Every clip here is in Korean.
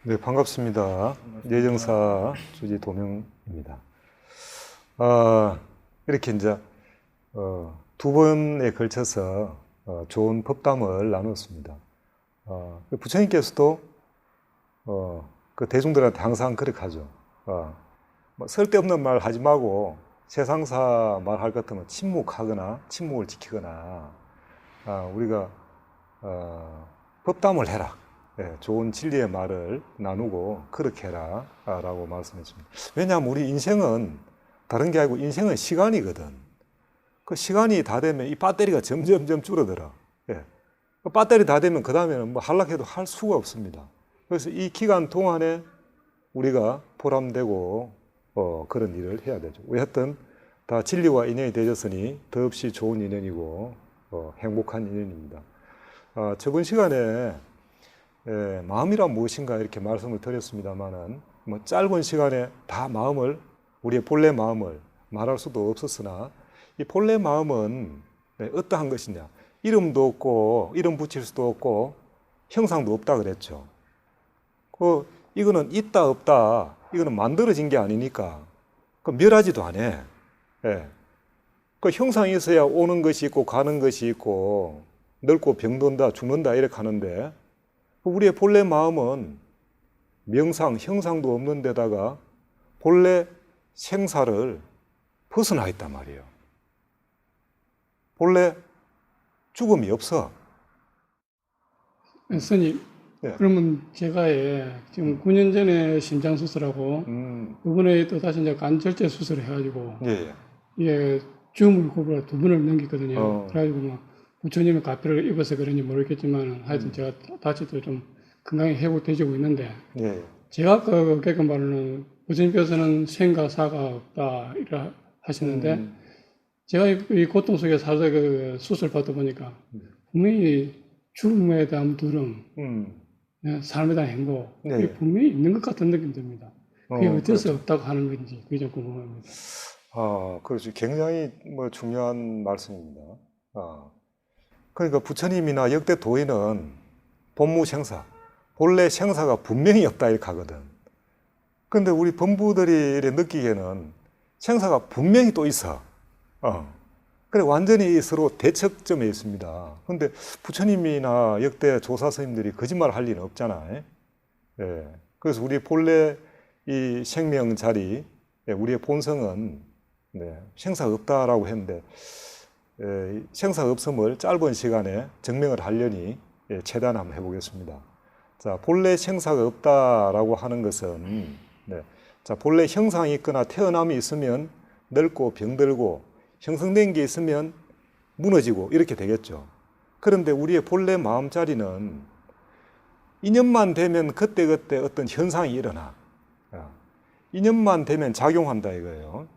네, 반갑습니다. 예정사 주지 도명입니다. 이렇게 이제 두 번에 걸쳐서 좋은 법담을 나눴습니다. 부처님께서도 그 대중들한테 항상 그렇게 하죠. 뭐 쓸데없는 말 하지 말고 세상사 말할 것 같으면 침묵하거나 침묵을 지키거나 우리가 법담을 해라. 네, 좋은 진리의 말을 나누고 그렇게 해라 라고 말씀했습니다. 왜냐하면 우리 인생은 다른 게 아니고 인생은 시간이거든. 그 시간이 다 되면 이 배터리가 점점 줄어들어. 예. 그 배터리 다 되면 그 다음에는 뭐 하려고 해도 할 수가 없습니다. 그래서 이 기간 동안에 우리가 보람되고 그런 일을 해야 되죠. 어쨌든 다 진리와 인연이 되었으니 더없이 좋은 인연이고 행복한 인연입니다. 저번 시간에 마음이란 무엇인가 이렇게 말씀을 드렸습니다만은 뭐 짧은 시간에 다 마음을 우리의 본래 마음을 말할 수도 없었으나 이 본래 마음은 어떠한 것이냐? 이름도 없고 이름 붙일 수도 없고 형상도 없다 그랬죠. 이거는 있다 없다 이거는 만들어진 게 아니니까 멸하지도 않아. 그 형상이 있어야 오는 것이 있고 가는 것이 있고 늙고 병든다 죽는다 이렇게 하는데 우리의 본래 마음은 명상, 형상도 없는 데다가 본래 생사를 벗어나 있단 말이에요. 본래 죽음이 없어. 스님, 네. 그러면 제가 지금 9년 전에 심장 수술하고 이번에 또 다시 이제 간절제 수술을 해가지고 이게 죽음을 구부러 두 번을 넘겼거든요. 그래가지고 뭐 부처님의 가표를 입어서 그런지 모르겠지만 하여튼 제가 다시 또 좀 건강히 회복되지고 있는데 제가 그 말로는 부처님께서는 생과 사가 없다 이래 하시는데 제가 이 고통 속에 살다 그 수술 받다 보니까 분명히 죽음에 대한 두려움, 삶에 대한 행복, 그게 분명히 있는 것 같은 느낌이 듭니다. 그게 어째서 그렇죠. 없다고 하는 건지 그게 좀 궁금합니다. 그렇죠. 굉장히 뭐 중요한 말씀입니다. 그러니까 부처님이나 역대 도인은 본무생사, 본래 생사가 분명히 없다 이렇게 하거든. 그런데 우리 범부들이 느끼기에는 생사가 분명히 또 있어. 그래 완전히 서로 대척점에 있습니다. 그런데 부처님이나 역대 조사 스님들이 거짓말 할 리는 없잖아요. 그래서 우리 본래 이 생명 자리, 우리의 본성은 생사 없다라고 했는데 생사 없음을 짧은 시간에 증명을 하려니 최대한 한번 해보겠습니다. 자, 본래 생사가 없다라고 하는 것은 자, 본래 형상이 있거나 태어남이 있으면 늙고 병들고 형성된 게 있으면 무너지고 이렇게 되겠죠. 그런데 우리의 본래 마음자리는 인연만 되면 그때그때 어떤 현상이 일어나. 인연만 되면 작용한다 이거예요.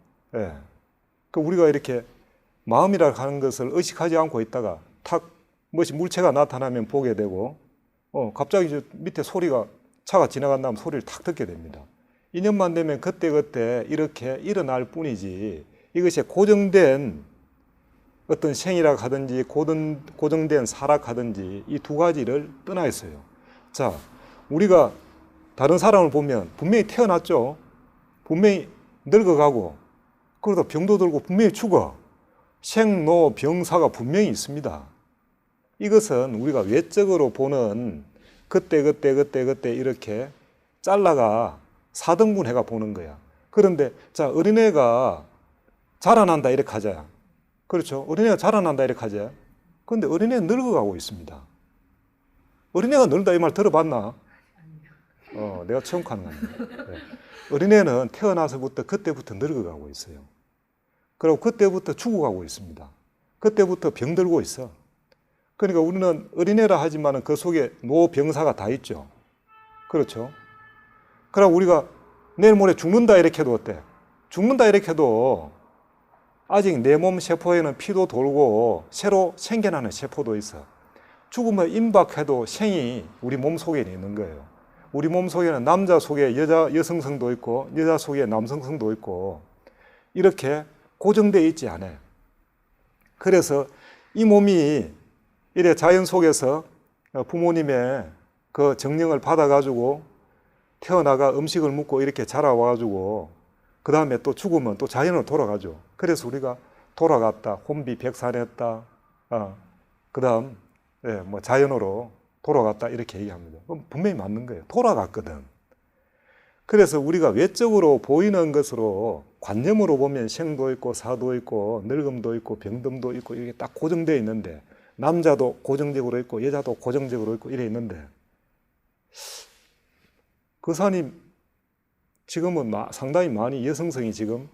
그 우리가 이렇게 마음이라고 하는 것을 의식하지 않고 있다가 탁 무엇이 물체가 나타나면 보게 되고 갑자기 저 밑에 소리가 차가 지나간 다음 소리를 탁 듣게 됩니다. 인연만 되면 그때그때 이렇게 일어날 뿐이지 이것이 고정된 어떤 생이라 하든지 고정된 사락하든지 이 두 가지를 떠나 있어요. 자, 우리가 다른 사람을 보면 분명히 태어났죠. 분명히 늙어가고 그러다 병도 들고 분명히 죽어. 생로 병사가 분명히 있습니다. 이것은 우리가 외적으로 보는 그때 이렇게 잘라가 4등분해가 보는 거야. 그런데 자, 어린애가 자라난다 이렇게 하자. 그렇죠? 어린애가 자라난다 이렇게 하자. 그런데 어린애는 늙어가고 있습니다. 어린애가 늙다 이 말 들어봤나? 내가 처음 하는 거야. 어린애는 태어나서부터 그때부터 늙어가고 있어요. 그리고 그때부터 죽어가고 있습니다. 그때부터 병들고 있어. 그러니까 우리는 어린애라 하지만 그 속에 노병사가 다 있죠. 그렇죠? 그럼 우리가 내일 모레 죽는다 이렇게 해도 어때? 죽는다 이렇게 해도 아직 내 몸 세포에는 피도 돌고 새로 생겨나는 세포도 있어. 죽음을 임박해도 생이 우리 몸 속에 있는 거예요. 우리 몸 속에는 남자 속에 여성성도 있고 여자 속에 남성성도 있고 이렇게 고정되어 있지 않아요. 그래서 이 몸이 이래 자연 속에서 부모님의 그 정령을 받아가지고 태어나가 음식을 먹고 이렇게 자라와가지고 그 다음에 또 죽으면 또 자연으로 돌아가죠. 그래서 우리가 돌아갔다, 혼비백산했다, 그 다음 뭐 자연으로 돌아갔다 이렇게 얘기합니다. 그럼 분명히 맞는 거예요. 돌아갔거든. 그래서 우리가 외적으로 보이는 것으로 관념으로 보면 생도 있고 사도 있고 늙음도 있고 병듦도 있고 이게 딱 고정되어 있는데 남자도 고정적으로 있고 여자도 고정적으로 있고 이래 있는데 그 사님 지금은 상당히 많이 여성성이 지금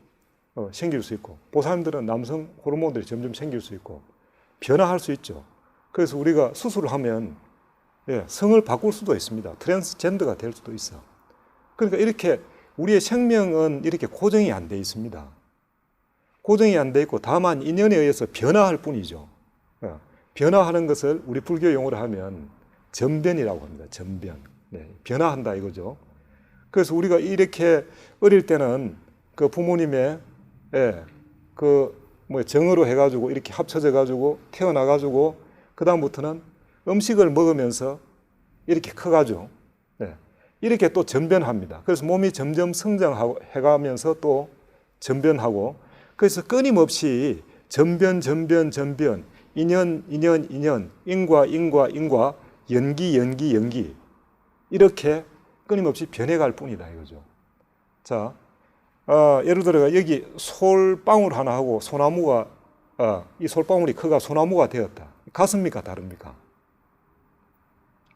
생길 수 있고 보살님들은 남성 호르몬들이 점점 생길 수 있고 변화할 수 있죠. 그래서 우리가 수술을 하면 성을 바꿀 수도 있습니다. 트랜스젠더가 될 수도 있어. 그러니까 이렇게 우리의 생명은 이렇게 고정이 안 돼 있습니다. 고정이 안 돼 있고 다만 인연에 의해서 변화할 뿐이죠. 변화하는 것을 우리 불교 용어로 하면 전변이라고 합니다. 전변. 변화한다 이거죠. 그래서 우리가 이렇게 어릴 때는 그 부모님의 정으로 해가지고 이렇게 합쳐져 가지고 태어나가지고 그 다음부터는 음식을 먹으면서 이렇게 커가죠. 이렇게 또 전변합니다. 그래서 몸이 점점 성장하고 해가면서 또 전변하고 그래서 끊임없이 전변, 인연, 인과, 연기 이렇게 끊임없이 변해갈 뿐이다 이거죠. 자, 예를 들어 여기 솔방울 하나 하고 소나무가 이 솔방울이 커가 소나무가 되었다. 같습니까? 다릅니까?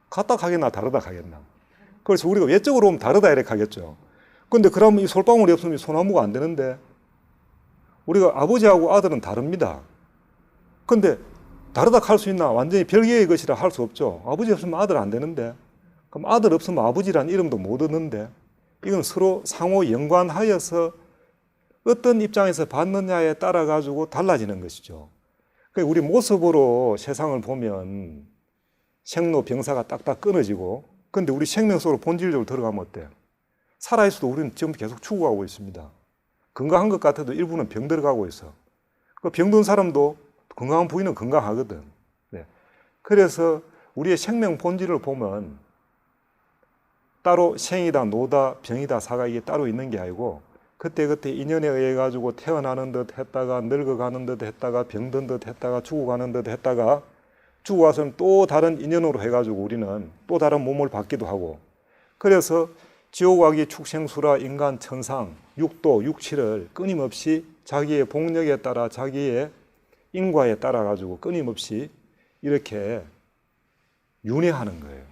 같다 하겠나 다르다 하겠나? 그래서 우리가 외적으로 보면 다르다 이렇게 하겠죠. 그런데 그러면 이 솔방울이 없으면 소나무가 안 되는데 우리가 아버지하고 아들은 다릅니다. 그런데 다르다 할 수 있나? 완전히 별개의 것이라 할 수 없죠. 아버지 없으면 아들 안 되는데 그럼 아들 없으면 아버지란 이름도 못 얻는데 이건 서로 상호 연관하여서 어떤 입장에서 받느냐에 따라 가지고 달라지는 것이죠. 우리 모습으로 세상을 보면 생로병사가 딱딱 끊어지고 근데 우리 생명 속으로 본질적으로 들어가면 어때요? 살아있어도 우리는 지금 계속 죽어가고 있습니다. 건강한 것 같아도 일부는 병 들어가고 있어. 그 병든 사람도 건강한 부위는 건강하거든. 그래서 우리의 생명 본질을 보면 따로 생이다, 노다, 병이다, 사가 이게 따로 있는 게 아니고 그때그때 인연에 의해 가지고 태어나는 듯 했다가 늙어가는 듯 했다가 병든 듯 했다가 죽어가는 듯 했다가 죽어가서는 또 다른 인연으로 해가지고 우리는 또 다른 몸을 받기도 하고 그래서 지옥아기 축생수라 인간 천상 육도 육치를 끊임없이 자기의 복력에 따라 자기의 인과에 따라 가지고 끊임없이 이렇게 윤회하는 거예요.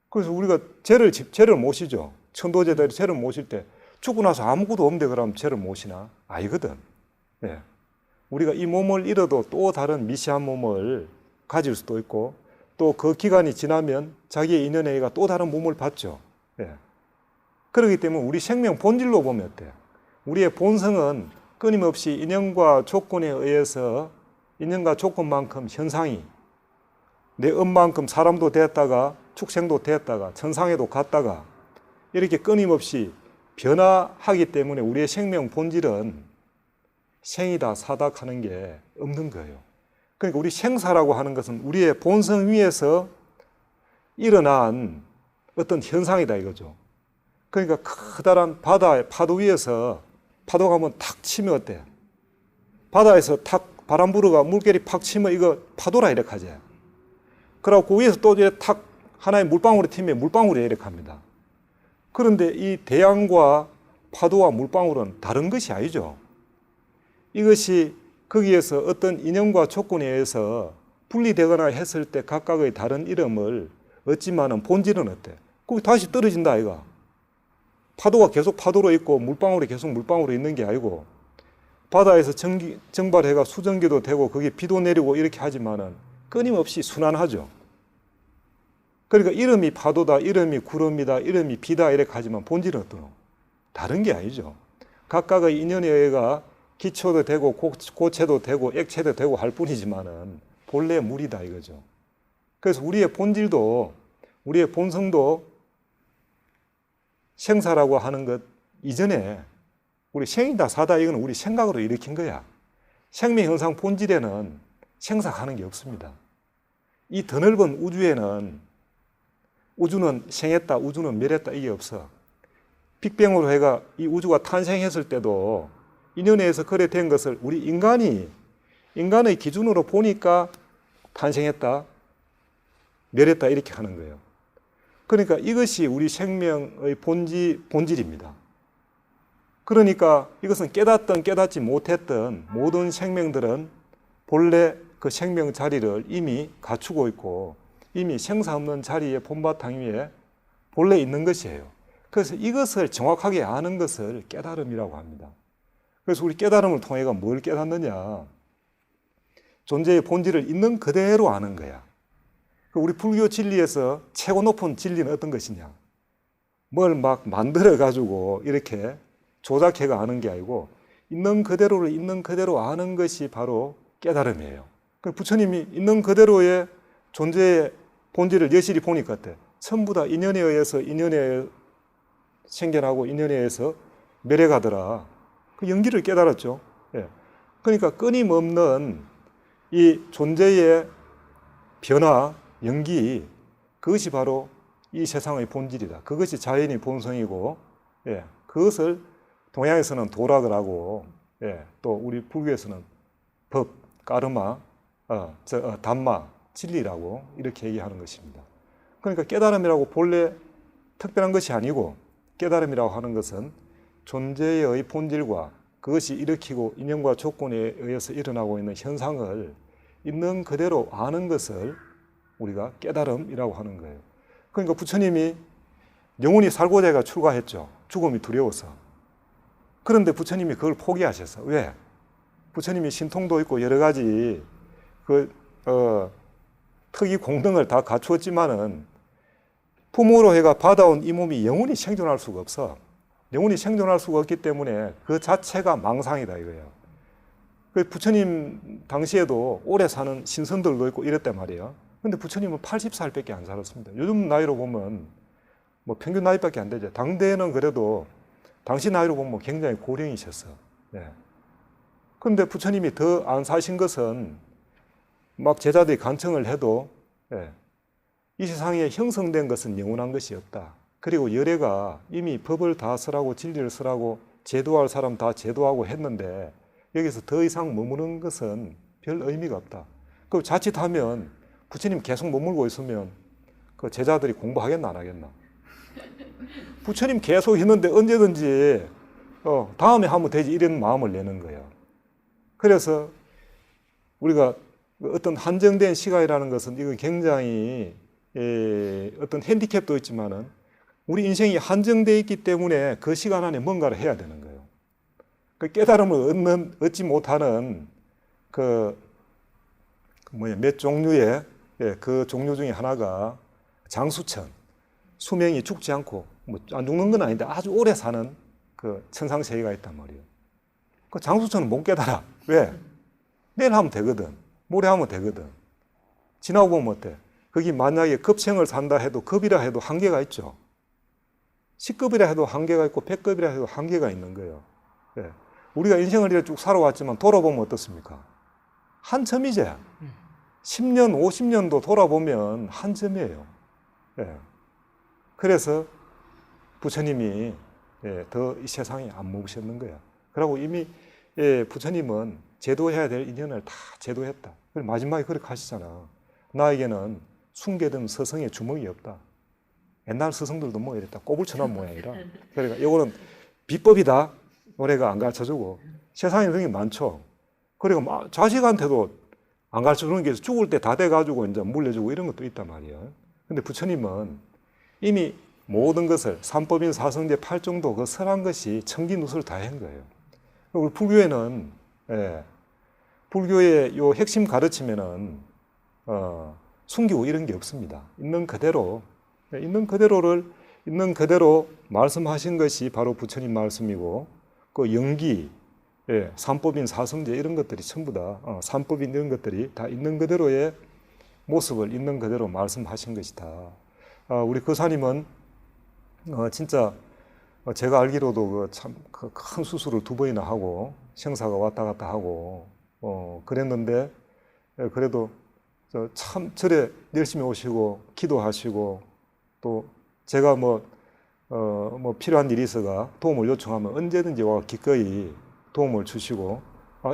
그래서 우리가 죄를 모시죠. 천도제들이 죄를 모실 때 죽고 나서 아무것도 없는데 그러면 죄를 모시나? 아니거든. 우리가 이 몸을 잃어도 또 다른 미시한 몸을 가질 수도 있고 또 그 기간이 지나면 자기의 인연에 의해 또 다른 몸을 받죠. 그렇기 때문에 우리 생명 본질로 보면 어때요? 우리의 본성은 끊임없이 인연과 조건에 의해서 인연과 조건만큼 현상이 내 엄만큼 사람도 됐다가 축생도 됐다가 천상에도 갔다가 이렇게 끊임없이 변화하기 때문에 우리의 생명 본질은 생이다 사다 하는 게 없는 거예요. 그러니까 우리 생사라고 하는 것은 우리의 본성 위에서 일어난 어떤 현상이다 이거죠. 그러니까 커다란 바다의 파도 위에서 파도가 한번 탁 치면 어때? 바다에서 탁 바람 불어가 물결이 팍 치면 이거 파도라 이렇게 하지. 그래갖고 위에서 또 이제 탁 하나의 물방울이 튀면 물방울이 이렇게 합니다. 그런데 이 태양과 파도와 물방울은 다른 것이 아니죠. 이것이 거기에서 어떤 인연과 조건에 의해서 분리되거나 했을 때 각각의 다른 이름을 얻지만은 본질은 어때? 거기 다시 떨어진다 아이가. 파도가 계속 파도로 있고 물방울이 계속 물방울로 있는 게 아니고 바다에서 정발해가 수증기도 되고 거기 비도 내리고 이렇게 하지만은 끊임없이 순환하죠. 그러니까 이름이 파도다, 이름이 구름이다, 이름이 비다 이렇게 하지만 본질은 어떠노? 다른 게 아니죠. 각각의 인연에 의해가 기초도 되고 고체도 되고 액체도 되고 할 뿐이지만은 본래 물이다 이거죠. 그래서 우리의 본질도 우리의 본성도 생사라고 하는 것 이전에 우리 생이다 사다 이건 우리 생각으로 일으킨 거야. 생명 현상 본질에는 생사하는 게 없습니다. 이 더 넓은 우주에는 우주는 생했다, 우주는 멸했다 이게 없어. 빅뱅으로 해가 이 우주가 탄생했을 때도 인연에 의해서 그래 된 것을 우리 인간의 기준으로 보니까 탄생했다, 멸했다 이렇게 하는 거예요. 그러니까 이것이 우리 생명의 본질입니다. 그러니까 이것은 깨닫든 깨닫지 못했던 모든 생명들은 본래 그 생명 자리를 이미 갖추고 있고 이미 생사 없는 자리에 본바탕 위에 본래 있는 것이에요. 그래서 이것을 정확하게 아는 것을 깨달음이라고 합니다. 그래서 우리 깨달음을 통해가 뭘 깨닫느냐? 존재의 본질을 있는 그대로 아는 거야. 우리 불교 진리에서 최고 높은 진리는 어떤 것이냐? 뭘 막 만들어가지고 이렇게 조작해가 아는 게 아니고 있는 그대로를 있는 그대로 아는 것이 바로 깨달음이에요. 부처님이 있는 그대로의 존재의 본질을 여실히 보니까 어때? 전부 다 인연에 의해서 인연에 생겨나고 인연에 의해서 멸해가더라. 그 연기를 깨달았죠. 예. 그러니까 끊임없는 이 존재의 변화, 연기, 그것이 바로 이 세상의 본질이다. 그것이 자연의 본성이고, 예. 그것을 동양에서는 도락을 하고, 예. 또 우리 불교에서는 법, 까르마, 담마, 진리라고 이렇게 얘기하는 것입니다. 그러니까 깨달음이라고 본래 특별한 것이 아니고 깨달음이라고 하는 것은 존재의 본질과 그것이 일으키고 인연과 조건에 의해서 일어나고 있는 현상을 있는 그대로 아는 것을 우리가 깨달음이라고 하는 거예요. 그러니까 부처님이 영원히 살고자 해가 출가했죠. 죽음이 두려워서. 그런데 부처님이 그걸 포기하셨어. 왜? 부처님이 신통도 있고 여러 가지 특이 공덕을 다 갖추었지만은 부모로 해가 받아온 이 몸이 영원히 생존할 수가 없어. 영원히 생존할 수가 없기 때문에 그 자체가 망상이다 이거예요. 부처님 당시에도 오래 사는 신선들도 있고 이랬단 말이에요. 근데 부처님은 80살밖에 안 살았습니다. 요즘 나이로 보면 뭐 평균 나이밖에 안 되죠. 당대에는 그래도 당시 나이로 보면 굉장히 고령이셨어. 네. 그런데 부처님이 더 안 사신 것은 막 제자들이 간청을 해도 이 세상에 형성된 것은 영원한 것이 없다. 그리고 열애가 이미 법을 다 쓰라고 진리를 쓰라고 제도할 사람 다 제도하고 했는데 여기서 더 이상 머무는 것은 별 의미가 없다. 그 자칫하면 부처님 계속 머물고 있으면 그 제자들이 공부하겠나 안 하겠나? 부처님 계속 있는데 언제든지 다음에 하면 되지 이런 마음을 내는 거예요. 그래서 우리가 어떤 한정된 시간이라는 것은 이건 굉장히 어떤 핸디캡도 있지만은 우리 인생이 한정되어 있기 때문에 그 시간 안에 뭔가를 해야 되는 거예요. 그 깨달음을 얻지 못하는 몇 종류의 그 종류 중에 하나가 장수천, 수명이 죽지 않고 뭐 안 죽는 건 아닌데 아주 오래 사는 그 천상세계가 있단 말이에요. 그 장수천은 못 깨달아. 왜? 내일 하면 되거든. 모레 하면 되거든. 지나고 보면 어때? 거기 만약에 급생을 산다 해도 급이라 해도 한계가 있죠. 10급이라 해도 한계가 있고 100급이라 해도 한계가 있는 거예요. 예. 우리가 인생을 이렇게 쭉 살아왔지만 돌아보면 어떻습니까? 한참이지. 10년, 50년도 돌아보면 한참이에요. 예. 그래서 부처님이 더 이 세상에 안 묵으셨는 거야. 그리고 이미 부처님은 제도해야 될 인연을 다 제도했다. 마지막에 그렇게 하시잖아. 나에게는 숨겨둔 서성의 주먹이 없다. 옛날 스승들도 뭐 이랬다. 꼬불 쳐놓은 모양이라. 그러니까 이거는 비법이다. 노래가 안 가르쳐주고. 세상에 그런 게 많죠. 그리고 막 자식한테도 안 가르쳐주는 게 죽을 때 다 돼가지고 이제 물려주고 이런 것도 있단 말이에요. 근데 부처님은 이미 모든 것을 삼법인 사성제 8정도 그 설한 것이 청기누설 다 한 거예요. 우리 불교에는 불교의 요 핵심 가르침에는 숨기고 이런 게 없습니다. 있는 그대로 있는 그대로를 있는 그대로 말씀하신 것이 바로 부처님 말씀이고 그 연기, 삼법인 사성제 이런 것들이 전부 다 삼법인 이런 것들이 다 있는 그대로의 모습을 있는 그대로 말씀하신 것이다. 우리 거사님은 진짜 제가 알기로도 참 큰 수술을 2번이나 하고 생사가 왔다 갔다 하고 그랬는데 그래도 참 절에 열심히 오시고 기도하시고 또 제가 뭐 필요한 일이 있어가 도움을 요청하면 언제든지 와 기꺼이 도움을 주시고,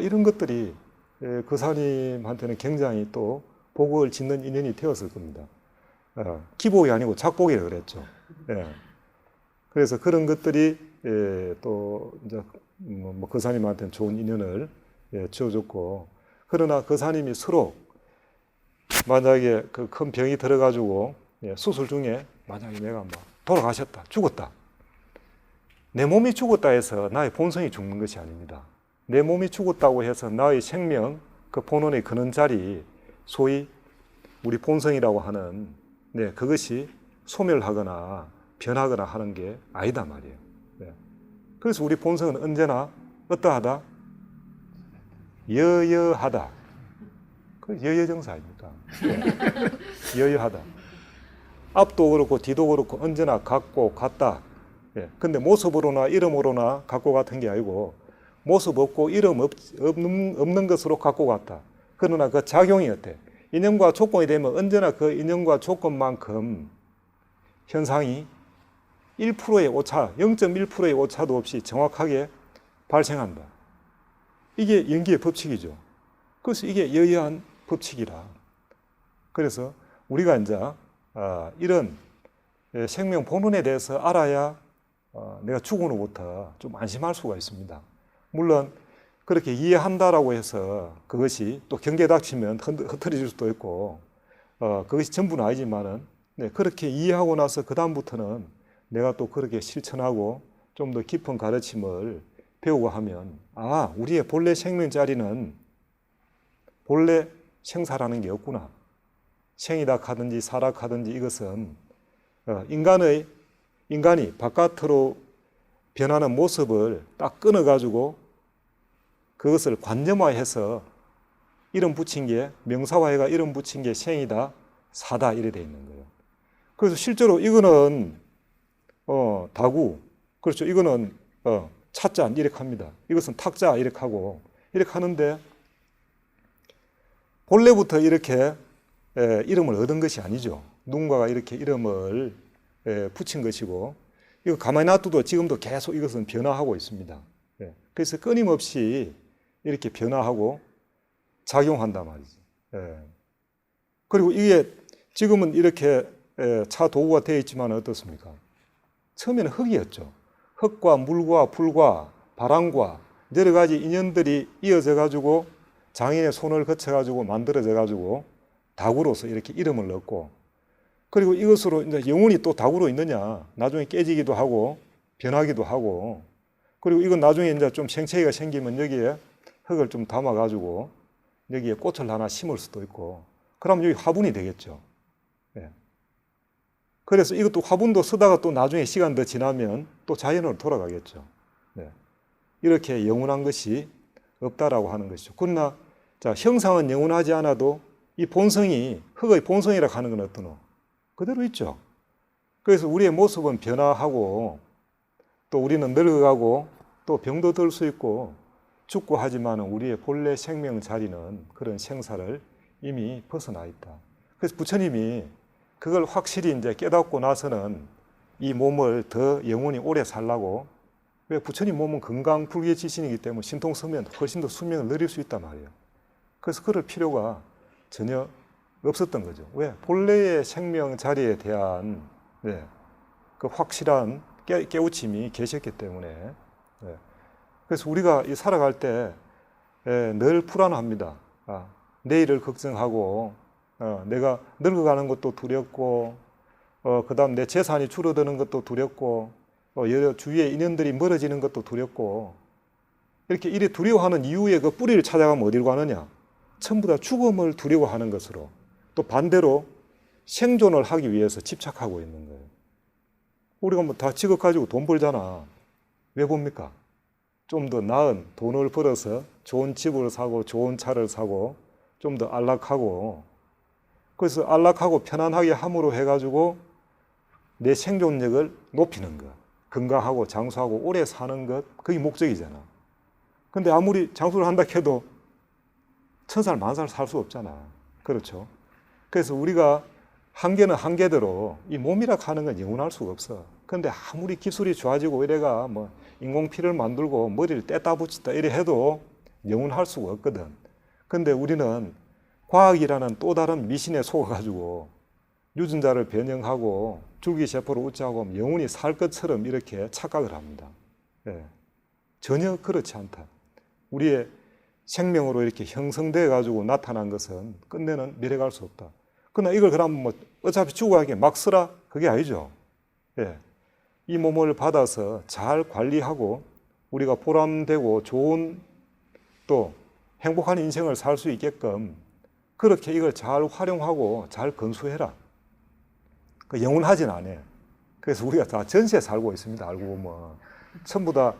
이런 것들이 그 사님한테는 굉장히 또 복을 짓는 인연이 되었을 겁니다. 기복이 아니고 작복이라 그랬죠. 예. 그래서 그런 것들이 또 이제 그 사님한테는 좋은 인연을 지어줬고, 그러나 그 사님이 서로 만약에 그 큰 병이 들어가지고 수술 중에 만약에 내가 막 돌아가셨다, 죽었다. 내 몸이 죽었다 해서 나의 본성이 죽는 것이 아닙니다. 내 몸이 죽었다고 해서 나의 생명, 그 본원에 거는 자리, 소위 우리 본성이라고 하는 그것이 소멸하거나 변하거나 하는 게 아니다 말이에요. 그래서 우리 본성은 언제나 어떠하다? 여여하다. 그 여여정사 아닙니까? 여여하다. 앞도 그렇고 뒤도 그렇고 언제나 같고 같다. 근데 모습으로나 이름으로나 같고 같은 게 아니고 모습 없고 이름 없는 것으로 같고 같다. 그러나 그 작용이 어때? 인연과 조건이 되면 언제나 그 인연과 조건만큼 현상이 1%의 오차, 0.1%의 오차도 없이 정확하게 발생한다. 이게 연기의 법칙이죠. 그래서 이게 여여한 법칙이라. 그래서 우리가 이제 이런 생명 본원에 대해서 알아야 내가 죽은 후부터 좀 안심할 수가 있습니다. 물론 그렇게 이해한다라고 해서 그것이 또 경계에 닥치면 흐트러질 수도 있고 그것이 전부는 아니지만은 그렇게 이해하고 나서 그 다음부터는 내가 또 그렇게 실천하고 좀 더 깊은 가르침을 배우고 하면 우리의 본래 생명 자리는 본래 생사라는 게 없구나. 생이닥하든지 사락하든지 이것은 인간이 바깥으로 변하는 모습을 딱 끊어가지고 그것을 관념화해서 이름 붙인 게, 명사화해가 이름 붙인 게 생이다, 사다 이래 돼 있는 거예요. 그래서 실제로 이거는 다구, 그렇죠. 이거는 차자 이렇게 합니다. 이것은 탁자 이렇게 하고 이렇게 하는데 본래부터 이렇게 이름을 얻은 것이 아니죠. 누군가가 이렇게 이름을 붙인 것이고, 이거 가만히 놔둬도 지금도 계속 이것은 변화하고 있습니다. 그래서 끊임없이 이렇게 변화하고 작용한단 말이죠. 그리고 이게 지금은 이렇게 차 도구가 되어 있지만 어떻습니까? 처음에는 흙이었죠. 흙과 물과 불과 바람과 여러 가지 인연들이 이어져 가지고 장인의 손을 거쳐 가지고 만들어져 가지고 다구로서 이렇게 이름을 넣고, 그리고 이것으로 이제 영혼이 또 다구로 있느냐? 나중에 깨지기도 하고 변하기도 하고, 그리고 이건 나중에 이제 좀 생채기가 생기면 여기에 흙을 좀 담아 가지고 여기에 꽃을 하나 심을 수도 있고, 그러면 여기 화분이 되겠죠. 그래서 이것도 화분도 쓰다가 또 나중에 시간 더 지나면 또 자연으로 돌아가겠죠. 이렇게 영원한 것이 없다라고 하는 것이죠. 그러나 자, 형상은 영원하지 않아도 이 본성이, 흙의 본성이라고 하는 건 어떠노? 그대로 있죠. 그래서 우리의 모습은 변화하고 또 우리는 늙어가고 또 병도 들 수 있고 죽고 하지만 우리의 본래 생명 자리는 그런 생사를 이미 벗어나 있다. 그래서 부처님이 그걸 확실히 이제 깨닫고 나서는 이 몸을 더 영원히 오래 살라고, 왜 부처님 몸은 건강 불개지신이기 때문에 신통 쓰면 훨씬 더 수명을 늘릴 수 있단 말이에요. 그래서 그럴 필요가 전혀 없었던 거죠. 왜? 본래의 생명 자리에 대한 그 확실한 깨우침이 계셨기 때문에. 그래서 우리가 살아갈 때 늘 불안합니다. 내일을 걱정하고 내가 늙어가는 것도 두렵고 그 다음 내 재산이 줄어드는 것도 두렵고 여러 주위의 인연들이 멀어지는 것도 두렵고, 이렇게 이래 두려워하는 이유의 그 뿌리를 찾아가면 어디로 가느냐? 전부 다 죽음을 두려워하는 것으로, 또 반대로 생존을 하기 위해서 집착하고 있는 거예요. 우리가 뭐 다 직업 가지고 돈 벌잖아. 왜 봅니까? 좀 더 나은 돈을 벌어서 좋은 집을 사고 좋은 차를 사고 좀 더 안락하고, 그래서 안락하고 편안하게 함으로 해가지고 내 생존력을 높이는 것, 건강하고 장수하고 오래 사는 것, 그게 목적이잖아. 근데 아무리 장수를 한다 해도 1000살, 10,000살 살 수 없잖아. 그렇죠? 그래서 우리가 한계는 한계대로 이 몸이라 하는 건 영원할 수가 없어. 근데 아무리 기술이 좋아지고 이래가 뭐 인공피를 만들고 머리를 뗐다 붙였다 이래 해도 영원할 수가 없거든. 근데 우리는 과학이라는 또 다른 미신에 속아가지고 유전자를 변형하고 줄기세포를 웃자고 하면 영원히 살 것처럼 이렇게 착각을 합니다. 예. 전혀 그렇지 않다. 우리의 생명으로 이렇게 형성되어 가지고 나타난 것은 끝내는 미래 갈 수 없다. 그러나 이걸 그러면 뭐 어차피 죽어가게 막 쓰라? 그게 아니죠. 예. 이 몸을 받아서 잘 관리하고 우리가 보람되고 좋은 또 행복한 인생을 살 수 있게끔 그렇게 이걸 잘 활용하고 잘 건수해라. 그 영원하진 않아. 그래서 우리가 다 전세에 살고 있습니다. 알고 보면 전부 다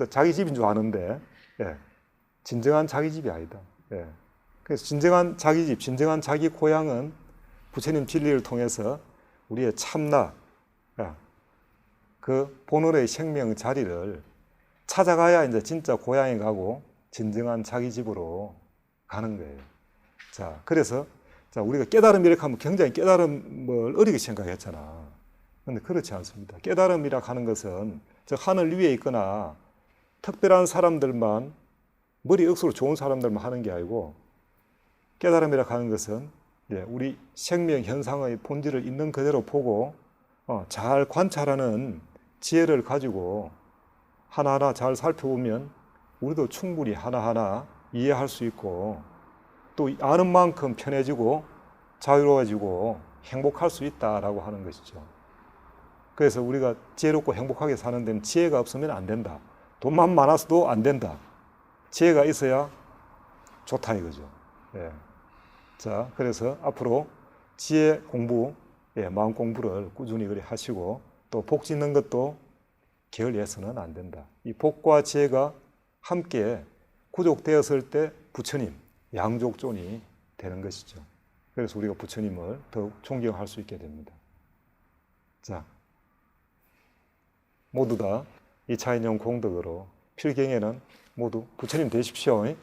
자기 집인 줄 아는데 예. 진정한 자기 집이 아니다. 예. 그래서 진정한 자기 집, 진정한 자기 고향은 부처님 진리를 통해서 우리의 참나, 그 본원의 생명 자리를 찾아가야 이제 진짜 고향에 가고 진정한 자기 집으로 가는 거예요. 자, 그래서 우리가 깨달음 이렇게 하면 굉장히 깨달음을 어리게 생각했잖아. 근데 그렇지 않습니다. 깨달음이라 하는 것은 저 하늘 위에 있거나 특별한 사람들만 머리 억수로 좋은 사람들만 하는 게 아니고 깨달음이라 하는 것은 우리 생명 현상의 본질을 있는 그대로 보고 잘 관찰하는 지혜를 가지고 하나하나 잘 살펴보면 우리도 충분히 하나하나 이해할 수 있고 또 아는 만큼 편해지고 자유로워지고 행복할 수 있다라고 하는 것이죠. 그래서 우리가 지혜롭고 행복하게 사는 데는 지혜가 없으면 안 된다. 돈만 많아서도 안 된다. 지혜가 있어야 좋다 이거죠. 예. 자, 그래서 앞으로 지혜 공부, 마음 공부를 꾸준히 그리 하시고 또 복 짓는 것도 게을리해서는 안 된다. 이 복과 지혜가 함께 구족되었을 때 부처님, 양족존이 되는 것이죠. 그래서 우리가 부처님을 더욱 존경할 수 있게 됩니다. 자, 모두 다 이차인용 공덕으로 필경에는 모두 부처님 되십시오.